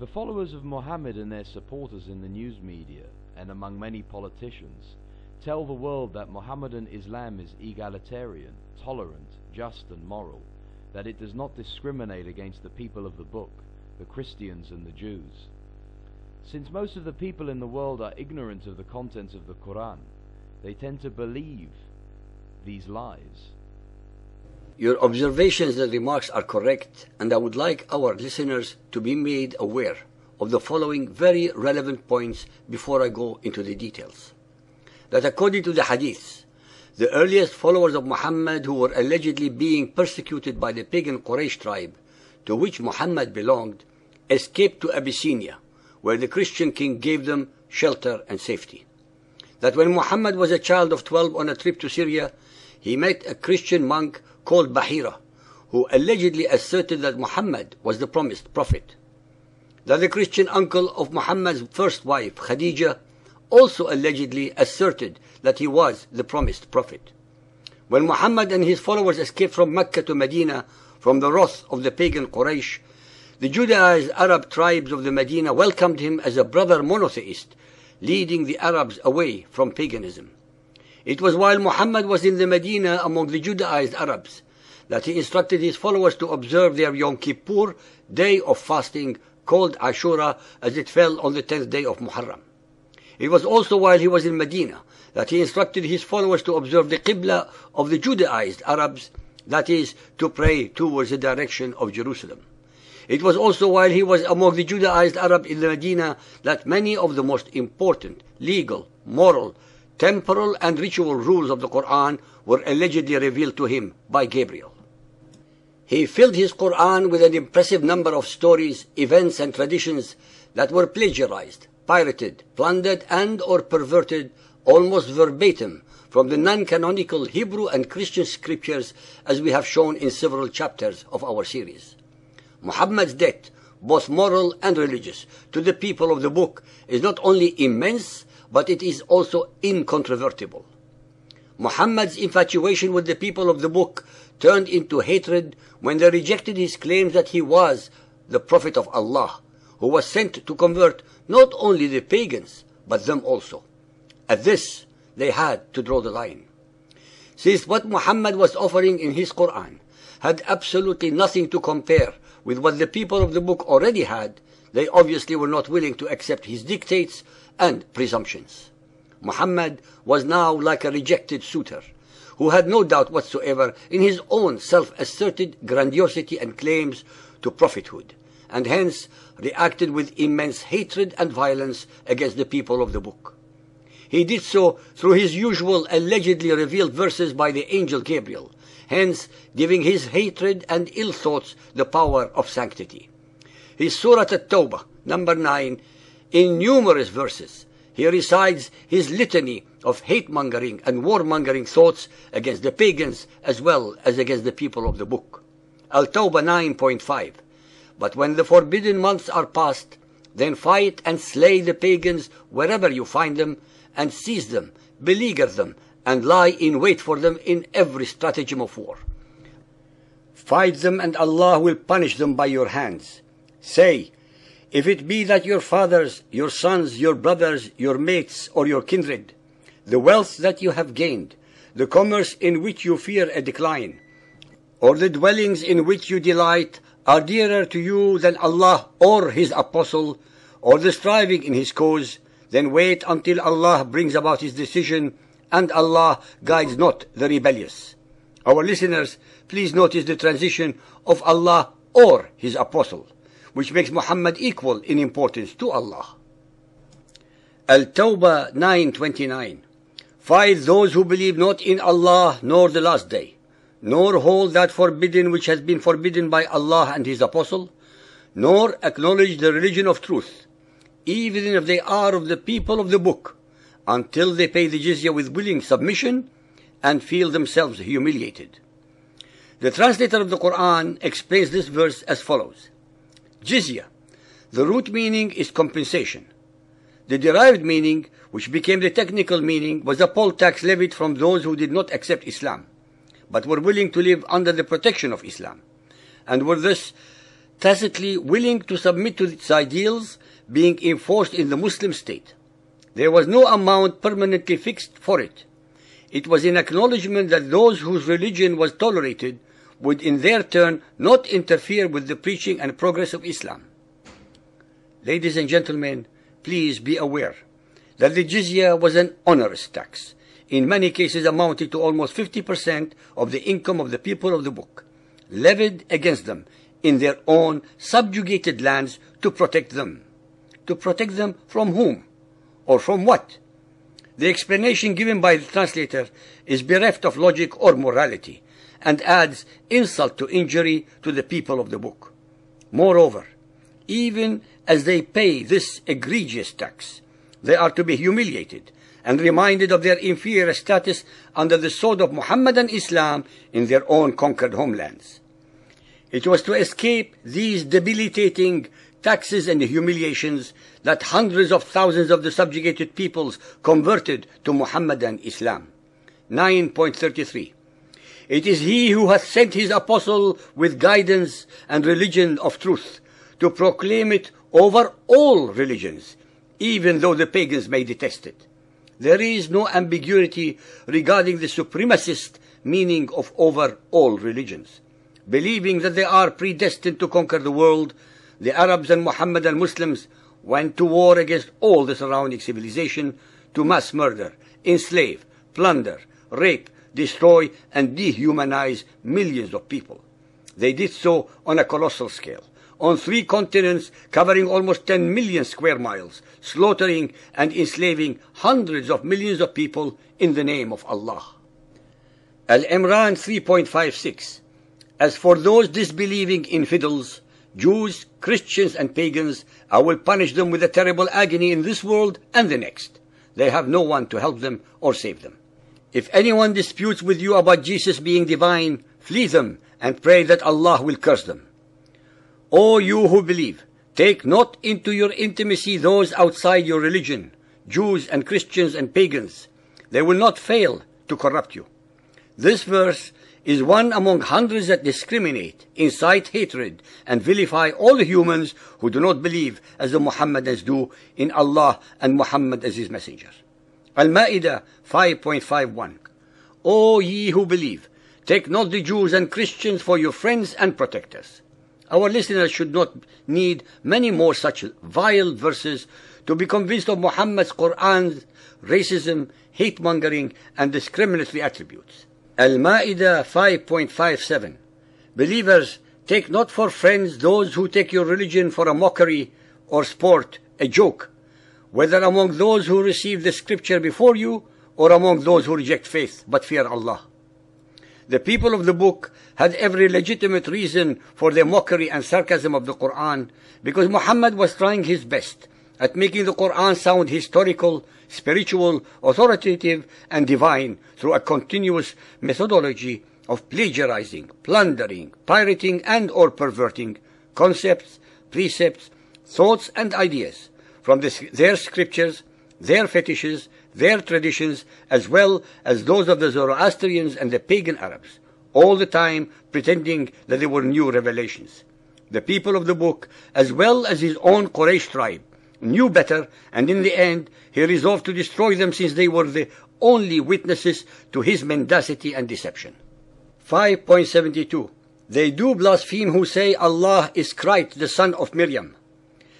The followers of Muhammad and their supporters in the news media, and among many politicians, tell the world that Mohammedan Islam is egalitarian, tolerant, just and moral, that it does not discriminate against the people of the book, the Christians and the Jews. Since most of the people in the world are ignorant of the contents of the Quran, they tend to believe these lies. Your observations and remarks are correct, and I would like our listeners to be made aware of the following very relevant points before I go into the details. That according to the hadiths, the earliest followers of Muhammad who were allegedly being persecuted by the pagan Quraysh tribe to which Muhammad belonged escaped to Abyssinia, where the Christian king gave them shelter and safety. That when Muhammad was a child of 12 on a trip to Syria, he met a Christian monk called Bahira, who allegedly asserted that Muhammad was the promised prophet. That the Christian uncle of Muhammad's first wife, Khadija, also allegedly asserted that he was the promised prophet. When Muhammad and his followers escaped from Mecca to Medina from the wrath of the pagan Quraysh, the Judaized Arab tribes of the Medina welcomed him as a brother monotheist, leading the Arabs away from paganism. It was while Muhammad was in the Medina among the Judaized Arabs that he instructed his followers to observe their Yom Kippur, day of fasting, called Ashura, as it fell on the 10th day of Muharram. It was also while he was in Medina that he instructed his followers to observe the Qibla of the Judaized Arabs, that is, to pray towards the direction of Jerusalem. It was also while he was among the Judaized Arab in the Medina that many of the most important legal, moral, temporal and ritual rules of the Quran were allegedly revealed to him by Gabriel. He filled his Quran with an impressive number of stories, events and traditions that were plagiarized, pirated, plundered and or perverted almost verbatim from the non-canonical Hebrew and Christian scriptures, as we have shown in several chapters of our series. Muhammad's debt, both moral and religious, to the people of the book is not only immense, but it is also incontrovertible. Muhammad's infatuation with the people of the book turned into hatred when they rejected his claims that he was the Prophet of Allah, who was sent to convert not only the pagans, but them also. At this, they had to draw the line. Since what Muhammad was offering in his Quran had absolutely nothing to compare with what the people of the book already had, they obviously were not willing to accept his dictates and presumptions. Muhammad was now like a rejected suitor, who had no doubt whatsoever in his own self-asserted grandiosity and claims to prophethood, and hence reacted with immense hatred and violence against the people of the book. He did so through his usual allegedly revealed verses by the angel Gabriel, hence giving his hatred and ill thoughts the power of sanctity. His Surah At-Tawbah, number 9, in numerous verses, he recites his litany of hate-mongering and war-mongering thoughts against the pagans as well as against the people of the book. Al-Tawbah 9.5. But when the forbidden months are past, then fight and slay the pagans wherever you find them, and seize them, beleaguer them, and lie in wait for them in every stratagem of war. Fight them, and Allah will punish them by your hands. Say, if it be that your fathers, your sons, your brothers, your mates, or your kindred, the wealth that you have gained, the commerce in which you fear a decline, or the dwellings in which you delight, are dearer to you than Allah or His Apostle, or the striving in His cause, then wait until Allah brings about His decision, and Allah guides not the rebellious. Our listeners, please notice the transition of Allah or His Apostle, which makes Muhammad equal in importance to Allah. Al-Tawbah 9:29. Fight those who believe not in Allah nor the last day, nor hold that forbidden which has been forbidden by Allah and His Apostle, nor acknowledge the religion of truth, even if they are of the people of the book, until they pay the Jizzya with willing submission and feel themselves humiliated. The translator of the Quran explains this verse as follows. Jizzya, the root meaning is compensation. The derived meaning, which became the technical meaning, was a poll tax levied from those who did not accept Islam, but were willing to live under the protection of Islam, and were thus tacitly willing to submit to its ideals being enforced in the Muslim state. There was no amount permanently fixed for it. It was in acknowledgement that those whose religion was tolerated would in their turn not interfere with the preaching and progress of Islam. Ladies and gentlemen, please be aware that the jizya was an onerous tax, in many cases amounting to almost 50% of the income of the people of the book, levied against them in their own subjugated lands to protect them. To protect them from whom? Or from what? The explanation given by the translator is bereft of logic or morality, and adds insult to injury to the people of the book. Moreover, even as they pay this egregious tax, they are to be humiliated and reminded of their inferior status under the sword of Muhammadan Islam in their own conquered homelands. It was to escape these debilitating taxes and humiliations that hundreds of thousands of the subjugated peoples converted to Muhammadan Islam. 9.33. It is he who hath sent his apostle with guidance and religion of truth to proclaim it over all religions, even though the pagans may detest it. There is no ambiguity regarding the supremacist meaning of over all religions. Believing that they are predestined to conquer the world, the Arabs and Muhammadan Muslims went to war against all the surrounding civilization to mass murder, enslave, plunder, rape, destroy, and dehumanize millions of people. They did so on a colossal scale, on 3 continents covering almost 10 million square miles, slaughtering and enslaving hundreds of millions of people in the name of Allah. Al-Imran 3.56. As for those disbelieving infidels, Jews, Christians, and pagans, I will punish them with a terrible agony in this world and the next. They have no one to help them or save them. If anyone disputes with you about Jesus being divine, flee them and pray that Allah will curse them. O you who believe, take not into your intimacy those outside your religion, Jews and Christians and pagans. They will not fail to corrupt you. This verse is one among hundreds that discriminate, incite hatred, and vilify all the humans who do not believe as the Muhammadans do in Allah and Muhammad as his messenger. Al-Ma'idah 5.51. O ye who believe, take not the Jews and Christians for your friends and protectors. Our listeners should not need many more such vile verses to be convinced of Muhammad's Qur'an's racism, hate-mongering, and discriminatory attributes. Al-Ma'idah 5.57. Believers, take not for friends those who take your religion for a mockery or sport, a joke, whether among those who receive the scripture before you or among those who reject faith but fear Allah. The people of the book had every legitimate reason for their mockery and sarcasm of the Qur'an because Muhammad was trying his best at making the Qur'an sound historical, spiritual, authoritative, and divine through a continuous methodology of plagiarizing, plundering, pirating, and or perverting concepts, precepts, thoughts, and ideas from their scriptures, their fetishes, their traditions, as well as those of the Zoroastrians and the pagan Arabs, all the time pretending that they were new revelations. The people of the book, as well as his own Quraysh tribe, knew better, and in the end he resolved to destroy them since they were the only witnesses to his mendacity and deception. 5.72. They do blaspheme who say Allah is Christ, the son of Maryam.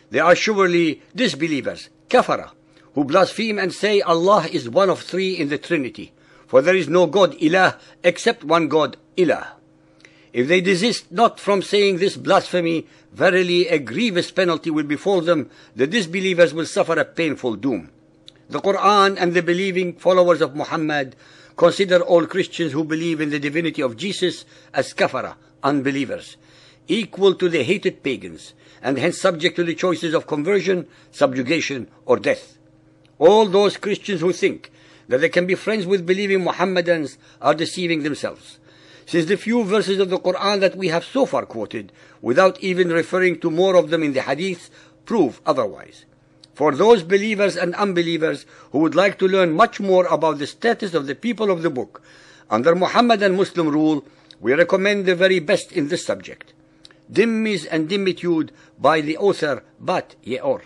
They are surely disbelievers, kafara, who blaspheme and say Allah is one of 3 in the Trinity, for there is no God, ilah, except one God, ilah. If they desist not from saying this blasphemy, verily a grievous penalty will befall them. The disbelievers will suffer a painful doom. The Qur'an and the believing followers of Muhammad consider all Christians who believe in the divinity of Jesus as kafara, unbelievers, equal to the hated pagans, and hence subject to the choices of conversion, subjugation, or death. All those Christians who think that they can be friends with believing Muhammadans are deceiving themselves, since the few verses of the Qur'an that we have so far quoted, without even referring to more of them in the hadith, prove otherwise. For those believers and unbelievers who would like to learn much more about the status of the people of the book under Muhammadan Muslim rule, we recommend the very best in this subject. Dhimmis and Dhimmitude by the author Bat Ye'or.